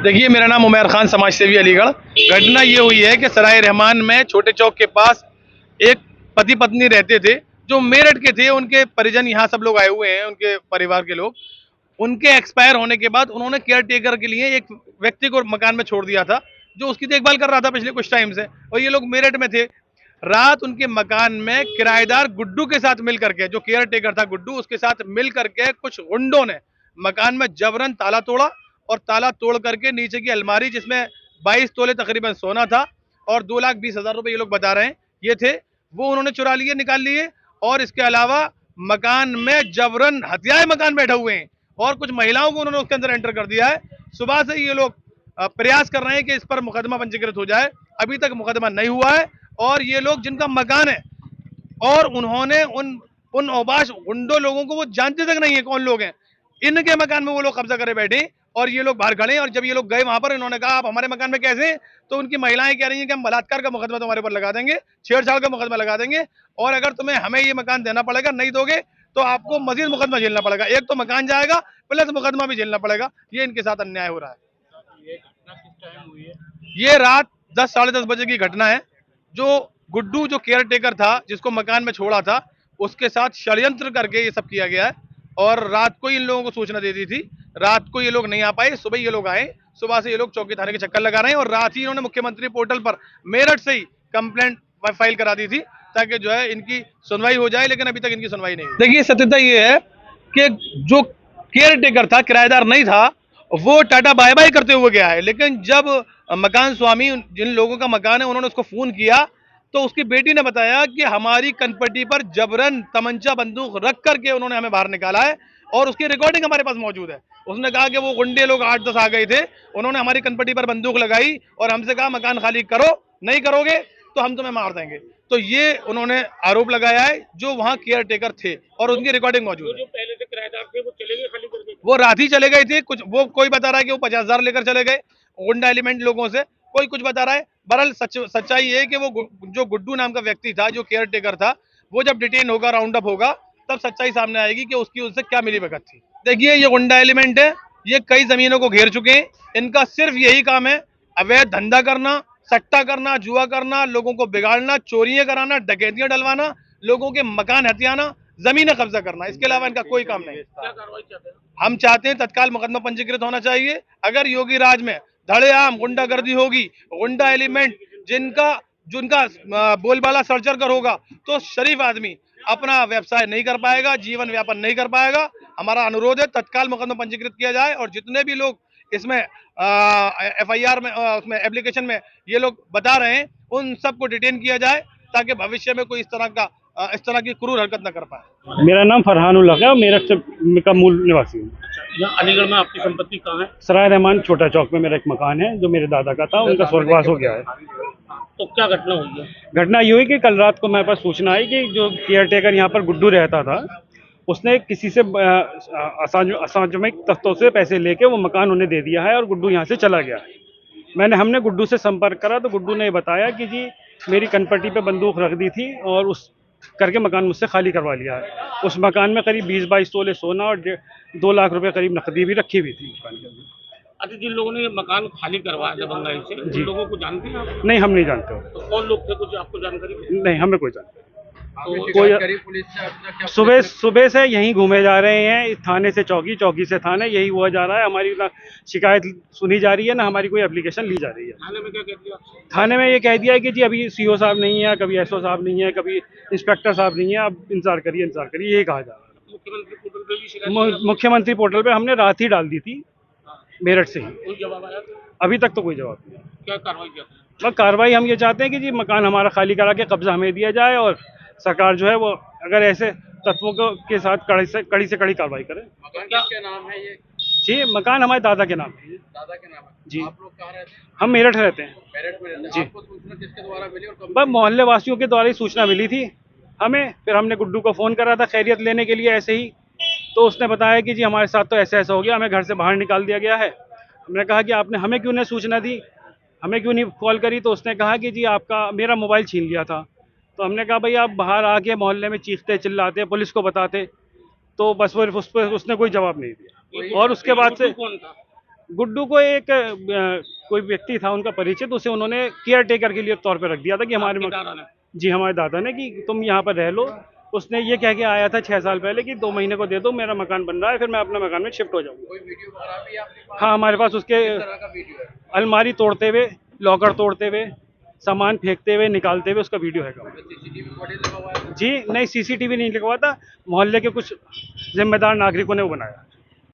देखिए, मेरा नाम उमैर खान, समाज सेवी, अलीगढ़। घटना ये हुई है कि सराय रहमान में छोटे चौक के पास एक पति पत्नी रहते थे, जो मेरठ के थे। उनके परिजन यहाँ सब लोग आए हुए हैं, उनके परिवार के लोग। उनके एक्सपायर होने के बाद उन्होंने केयर टेकर के लिए एक व्यक्ति को मकान में छोड़ दिया था, जो उसकी देखभाल कर रहा था पिछले कुछ टाइम से। और ये लोग मेरठ में थे। रात उनके मकान में किराएदार गुड्डू के साथ मिल करके, जो केयर टेकर था गुड्डू, उसके साथ मिल करके कुछ गुंडों ने मकान में जबरन ताला तोड़ा, और ताला तोड़ करके नीचे की अलमारी, जिसमें 22 तोले तकरीबन सोना था और 2,20,000 रुपए ये लोग बता रहे हैं ये थे, वो उन्होंने चुरा लिए, निकाल लिए। और इसके अलावा मकान में जबरन हथियाए मकान बैठे हुए हैं, और कुछ महिलाओं को उन्होंने उसके अंदर एंटर कर दिया है। सुबह से ये लोग प्रयास कर रहे हैं कि इस पर मुकदमा पंजीकृत हो जाए। अभी तक मुकदमा नहीं हुआ है। और ये लोग जिनका मकान है, और उन्होंने उन उन औबाश गुंडों लोगों को वो जानते तक नहीं है कौन लोग हैं, इनके मकान में वो लोग कब्जा करे बैठे, और ये लोग बाहर खड़े हैं। और जब ये लोग गए वहां पर, इन्होंने कहा आप हमारे मकान में कैसे हैं? तो उनकी महिलाएं कह रही हैं कि हम बलात्कार का मुकदमा तुम्हारे ऊपर लगा देंगे, छेड़छाड़ का मुकदमा लगा देंगे, और अगर तुम्हें हमें ये मकान देना पड़ेगा, नहीं दोगे तो आपको मजीद मुकदमा झेलना पड़ेगा। एक तो मकान जाएगा, प्लस मुकदमा भी झेलना पड़ेगा। ये इनके साथ अन्याय हो रहा है। ये घटना किस टाइम हुई है? ये रात 10 साढ़े 10 बजे की घटना है। जो गुड्डू, जो केयर टेकर था, जिसको मकान में छोड़ा था, उसके साथ षड्यंत्र करके ये सब किया गया है। और रात को इन लोगों को सूचना दे दी थी। रात को ये लोग नहीं आ पाए, सुबह ये लोग आए। सुबह से ये लोग चौकी थाने के चक्कर लगा रहे हैं, और रात ही इन्होंने मुख्यमंत्री पोर्टल पर मेरठ से ही कंप्लेंट फाइल करा दी थी, ताकि जो है इनकी सुनवाई हो जाए। लेकिन अभी तक इनकी सुनवाई नहीं हुई। देखिए, सत्यता ये है कि जो केयर टेकर था, किराएदार नहीं था, वो टाटा बाय बाय करते हुए गया है। लेकिन जब मकान स्वामी, जिन लोगों का मकान है, उन्होंने उसको फोन किया, तो उसकी बेटी ने बताया कि हमारी कनपट्टी पर जबरन तमंचा बंदूक रख करके उन्होंने हमें बाहर निकाला है, और उसकी रिकॉर्डिंग हमारे पास मौजूद है। उसने कहा कि वो गुंडे लोग 8-10 आ गए थे, उन्होंने हमारी कनपट्टी पर बंदूक लगाई और हमसे कहा मकान खाली करो, नहीं करोगे तो हम तुम्हें मार देंगे। तो ये उन्होंने आरोप लगाया है, जो वहां केयर टेकर थे, और उनकी रिकॉर्डिंग मौजूद है। जो पहले से किराएदार थे वो चले गए खाली करके? वो रात ही चले गए थे। कुछ वो कोई बता रहा है कि वो 50,000 लेकर चले गए गुंडा एलिमेंट लोगों से, कोई कुछ बता रहा है। बहरहाल सच्चाई ये है कि वो जो गुड्डू नाम का व्यक्ति था, जो केयर टेकर था, वो जब डिटेन होगा, राउंड अप होगा, तब सच्चाई सामने आएगी कि उसकी उससे क्या मिली भगत थी। देखिए, ये गुंडा एलिमेंट है, ये कई जमीनों को घेर चुके हैं। इनका सिर्फ यही काम है, अवैध धंधा करना, सट्टा करना, जुआ करना, लोगों को बिगाड़ना, चोरियां कराना, डकैतियां डलवाना, लोगों के मकान हथियाना, जमीनें कब्जा करना। इसके अलावा इनका कोई काम नहीं। क्या कार्रवाई चाहते हैं? हम चाहते हैं तत्काल मुकदमा पंजीकृत होना चाहिए। अगर योगी राज में धड़ेआम गुंडागर्दी होगी, गुंडा एलिमेंट जिनका बोलबाला सड़चड़ कर होगा, तो शरीफ आदमी अपना व्यवसाय नहीं कर पाएगा, जीवन व्यापन नहीं कर पाएगा। हमारा अनुरोध है तत्काल मुकदमा पंजीकृत किया जाए, और जितने भी लोग इसमें FIR में, उसमें एप्लीकेशन में ये लोग बता रहे हैं, उन सबको डिटेन किया जाए, ताकि भविष्य में कोई इस तरह की क्रूर हरकत न कर पाए। मेरा नाम फरहान उल हक है और मेरठ से का मूल निवासी हूँ। यहाँ अलीगढ़ में आपकी संपत्ति कहाँ है? सराय रहमान छोटा चौक में मेरा एक मकान है, जो मेरे दादा का था, उनका स्वर्गवास हो गया है। तो क्या घटना हुई है? घटना ये हुई कि कल रात को मेरे पास सूचना आई कि जो केयर टेकर यहाँ पर गुड्डू रहता था, उसने किसी से असामाजिक तत्वों से पैसे लेके वो मकान उन्हें दे दिया है, और गुड्डू यहाँ से चला गया है। हमने गुड्डू से संपर्क करा, तो गुड्डू ने बताया कि जी मेरी कनपट्टी पे बंदूक रख दी थी, और उस करके मकान मुझसे खाली करवा लिया है। उस मकान में करीब 20-22 तोले सोना और 2 लाख रुपए करीब नकदी भी रखी हुई थी मकान के अंदर। अच्छा, जिन लोगों ने ये मकान खाली करवाया था बंगाई से, उन लोगों को जानते हैं आप? नहीं, हम नहीं जानते। तो कौन लोग थे, कुछ आपको जानकारी? नहीं, हमें कोई जानकारी। तो कोई सुबह से यहीं घूमे जा रहे हैं, थाने से चौकी, चौकी से थाने, यही हुआ जा रहा है। हमारी ना शिकायत सुनी जा रही है, ना हमारी कोई एप्लीकेशन ली जा रही है। थाने में क्या कह दिया? थाने में ये कह दिया है कि जी अभी CO साहब नहीं है, कभी SO साहब नहीं है, कभी इंस्पेक्टर साहब नहीं है, आप इंतजार करिए, यही कहा जा रहा है। मुख्यमंत्री पोर्टल पे भी शिकायत? मुख्यमंत्री पोर्टल पे हमने रात ही डाल दी थी, मेरठ से ही। कोई जवाब आया? अभी तक तो कोई जवाब नहीं। क्या कार्रवाई चाहते हैं? बस कार्रवाई हम ये चाहते हैं कि जी मकान हमारा खाली करा के कब्जा हमें दिया जाए, और सरकार जो है वो अगर ऐसे तत्वों के साथ कड़ी से कड़ी कार्रवाई करे। मकान किसके नाम है ये? जी, मकान हमारे दादा के नाम है। दादा के नाम है जी। आप लोग कहाँ रहते हैं? हम मेरठ रहते हैं। मेरठ में रहते हैं। जी। आपको सूचना किसके द्वारा मिली और कब? बस मोहल्ले वासियों के द्वारा ही सूचना मिली थी हमें। फिर हमने गुड्डू को फ़ोन करा था खैरियत लेने के लिए ऐसे ही, तो उसने बताया कि जी हमारे साथ तो ऐसा ऐसा हो गया, हमें घर से बाहर निकाल दिया गया है। हमने कहा कि आपने हमें क्यों नहीं सूचना दी, हमें क्यों नहीं कॉल करी? तो उसने कहा कि जी मेरा मोबाइल छीन लिया था। तो हमने कहा भाई आप बाहर आके मोहल्ले में चीखते चिल्लाते, पुलिस को बताते, तो बस वो उसने कोई जवाब नहीं दिया। और उसके बाद से कौन था? गुड्डू को एक कोई व्यक्ति था उनका परिचित, उसे उन्होंने केयर टेकर के लिए तौर पे रख दिया था कि हमारे आपके दादा ने? जी हमारे दादा ने कि तुम यहाँ पर रह लो। उसने ये कह के आया था 6 साल पहले कि 2 महीने को दे दो, मेरा मकान बन रहा है, फिर मैं अपने मकान में शिफ्ट हो जाऊंगा। कोई वीडियो वगैरह भी आपके पास? हाँ हमारे पास उसके किस तरह का वीडियो है? अलमारी तोड़ते हुए, लॉकर तोड़ते हुए, सामान फेंकते हुए, निकालते हुए उसका वीडियो है। सीसीटीवी फुटेज लगा हुआ है? जी नहीं, सीसीटीवी नहीं लगा हुआ था, मोहल्ले के कुछ जिम्मेदार नागरिकों ने वो बनाया।